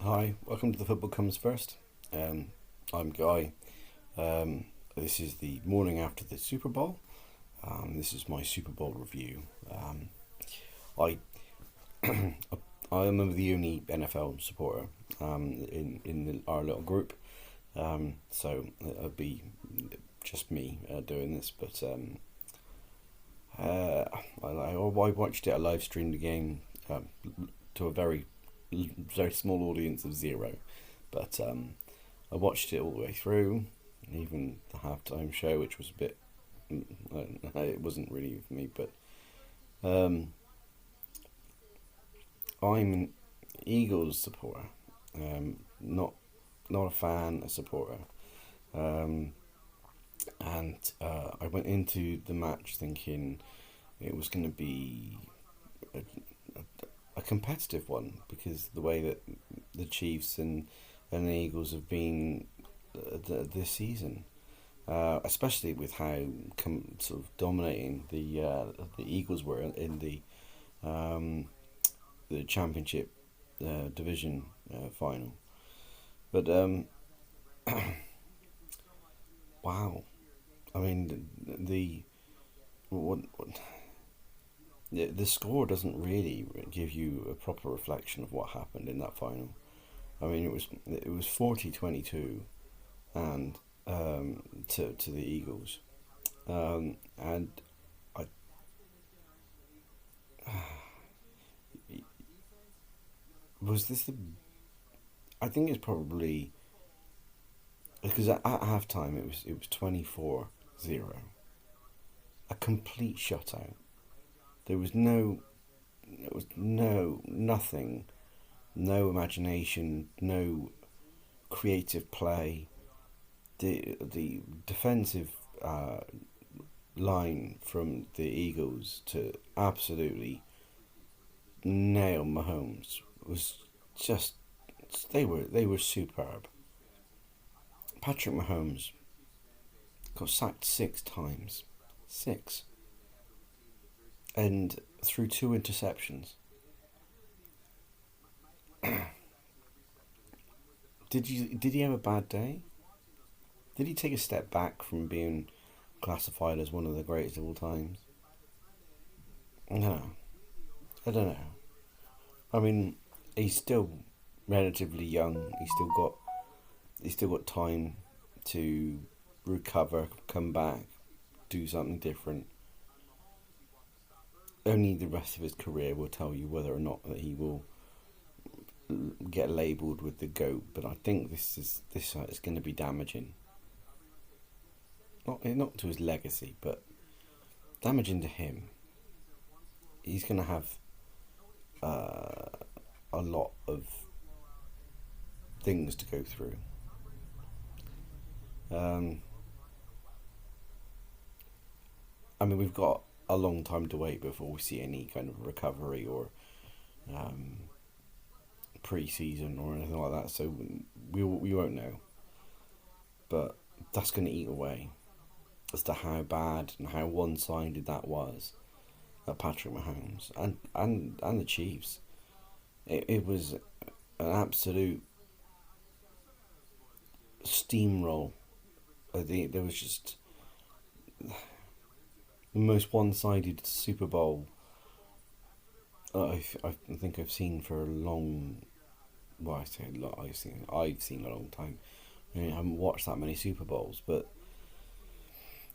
Hi, welcome to The Football Comes First. Um, I'm Guy. This is the morning after the Super Bowl. This is my Super Bowl review. I I am the only NFL supporter in our little group, so it'll be just me doing this. But I watched it. I live streamed the game to a very small audience of zero, but I watched it all the way through, even the halftime show, which was a bit. It wasn't really for me, but um, I'm an Eagles supporter, not a fan, a supporter, um, and I went into the match thinking it was going to be a, a competitive one because the way that the Chiefs and the Eagles have been this season, especially with how sort of dominating the Eagles were in the championship division final. But wow, I mean what the score doesn't really give you a proper reflection of what happened in that final. I mean, it was 40-22 and to the Eagles, and I was this the I think it's probably because at halftime it was 24-0, a complete shutout. There was nothing, no imagination, no creative play. The defensive line from the Eagles to absolutely nail Mahomes was just they were superb. Patrick Mahomes got sacked 6 times, six, and threw 2 interceptions. Did he have a bad day? Did he take a step back from being classified as one of the greatest of all times? No, I don't know. I mean, he's still relatively young. He's still got time to recover, come back, do something different. Only the rest of his career will tell you whether or not that he will get labelled with the goat. But I think this is going to be damaging. Not to his legacy, but damaging to him. He's going to have a lot of things to go through. Um, I mean, we've got a long time to wait before we see any kind of recovery or um, pre-season or anything like that. So we won't know. But that's going to eat away as to how bad and how one-sided that was at Patrick Mahomes and the Chiefs. It was an absolute steamroll. I think there was just the most one-sided Super Bowl I think I've seen for a long. Well, I say a lot. I've seen a long time. I mean, I haven't watched that many Super Bowls, but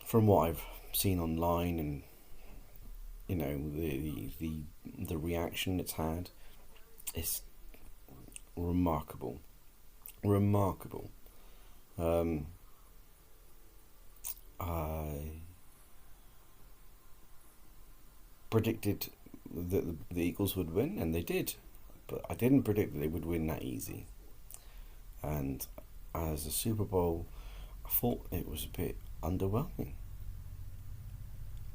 from what I've seen online and the reaction it's had, it's remarkable, remarkable. Um, I predicted that the Eagles would win, and they did, but I didn't predict that they would win that easy. And as a Super Bowl, I thought it was a bit underwhelming.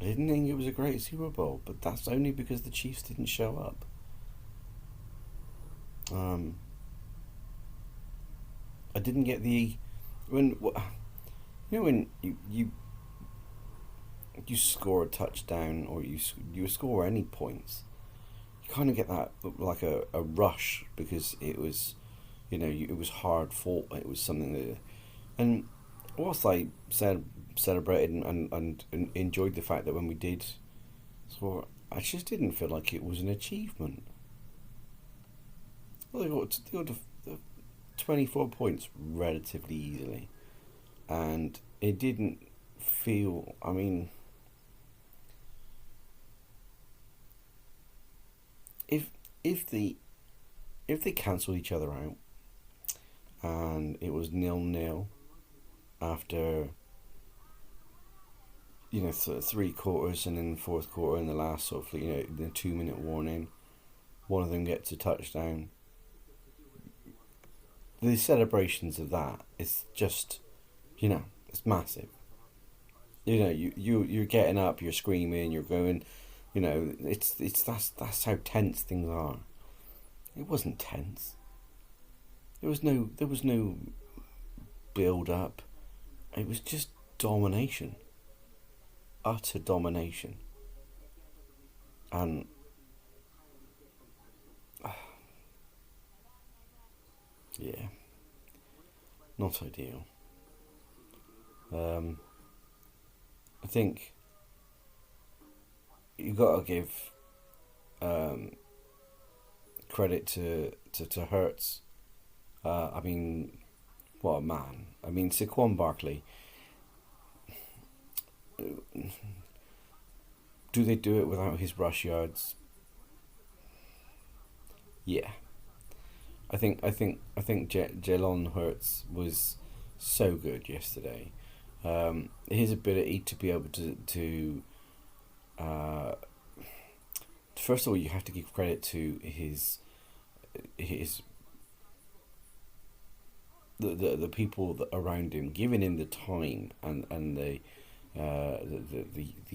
I didn't think it was a great Super Bowl, but that's only because the Chiefs didn't show up. Um, I didn't get the when when you score a touchdown or you score any points, you kind of get that like a rush because it was hard fought. It was something that, and whilst I celebrated and enjoyed the fact that when we did score, I just didn't feel like it was an achievement. Well, they got 24 points relatively easily, and it didn't feel. I mean, if if the if they cancelled each other out and it was 0-0 after 3 quarters, and then the fourth quarter in the last sort of the 2-minute warning, one of them gets a touchdown. The celebrations of that is just, it's massive. You're getting up, you're screaming, you're going, that's how tense things are. It wasn't tense. There was no build up. It was just domination, utter domination, and yeah, not ideal. I think you got to give credit to Hurts. I mean, what a man. I mean, Saquon Barkley. Do they do it without his rush yards? Yeah. Jalen Hurts was so good yesterday. His ability to be able to first of all, you have to give credit to his the people that around him, giving him the time and the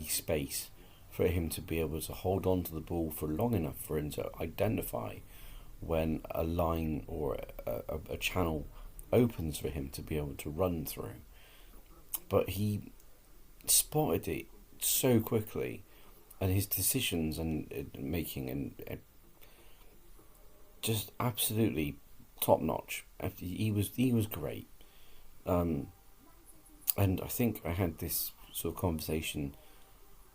space for him to be able to hold on to the ball for long enough for him to identify when a line or a channel opens for him to be able to run through. But he spotted it so quickly, and his decisions and making and just absolutely top notch. He was great, and I think I had this sort of conversation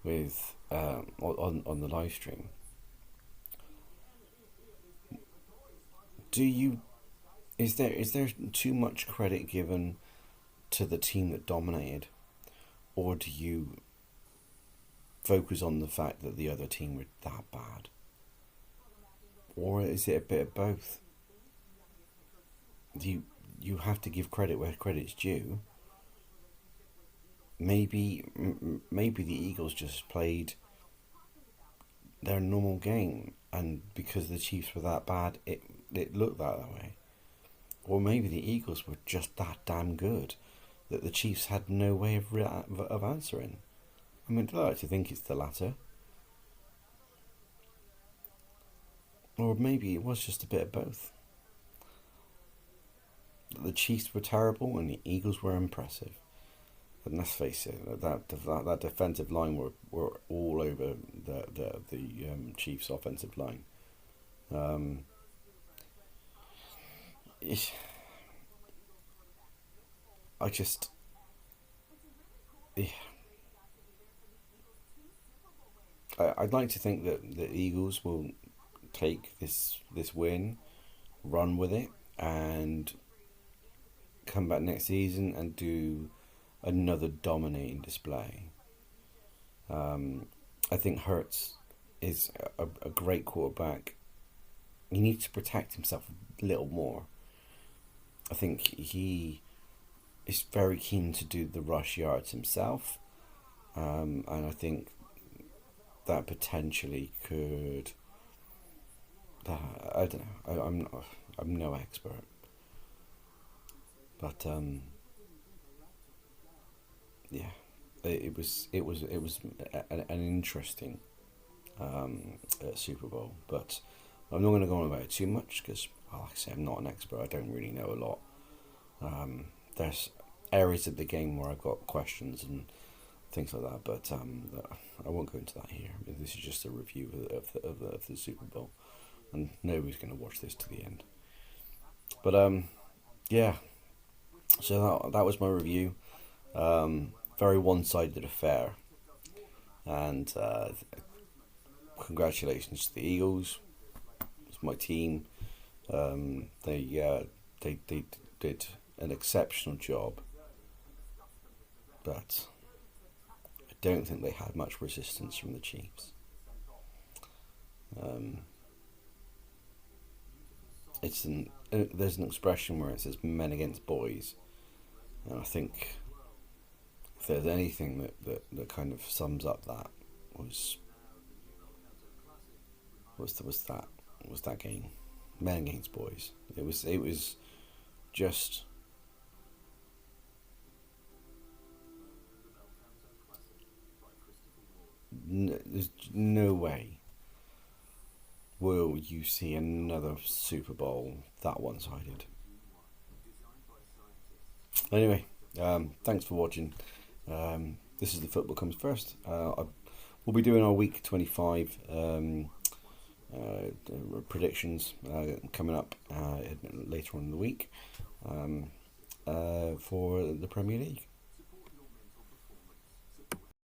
with on the live stream. Is there too much credit given to the team that dominated, or do you focus on the fact that the other team were that bad, or is it a bit of both? You have to give credit where credit's due. Maybe the Eagles just played their normal game, and because the Chiefs were that bad, it looked that way. Or maybe the Eagles were just that damn good that the Chiefs had no way of answering. I mean, I'd like to think it's the latter. Or maybe it was just a bit of both. The Chiefs were terrible and the Eagles were impressive. And let's face it, that defensive line were all over the Chiefs' offensive line. I just, yeah. I'd like to think that the Eagles will take this win, run with it, and come back next season and do another dominating display. I think Hurts is a great quarterback. He needs to protect himself a little more. I think he is very keen to do the rush yards himself, and I think that potentially could. I don't know. I'm no expert, but yeah, it was an interesting Super Bowl, but I'm not going to go on about it too much because, like I say, I'm not an expert. I don't really know a lot. There's areas of the game where I've got questions and things like that, but I won't go into that here. I mean, this is just a review of the Super Bowl, and nobody's going to watch this to the end. But yeah. So that was my review. Very one-sided affair, and congratulations to the Eagles. It's my team. They did an exceptional job, but I don't think they had much resistance from the Chiefs. There's an expression where it says "men against boys," and I think if there's anything that kind of sums up that was that game, men against boys. It was just there's no way will you see another Super Bowl that one-sided. Anyway, thanks for watching. This is the Football Comes First. We'll be doing our week 25 predictions coming up later on in the week for the Premier League.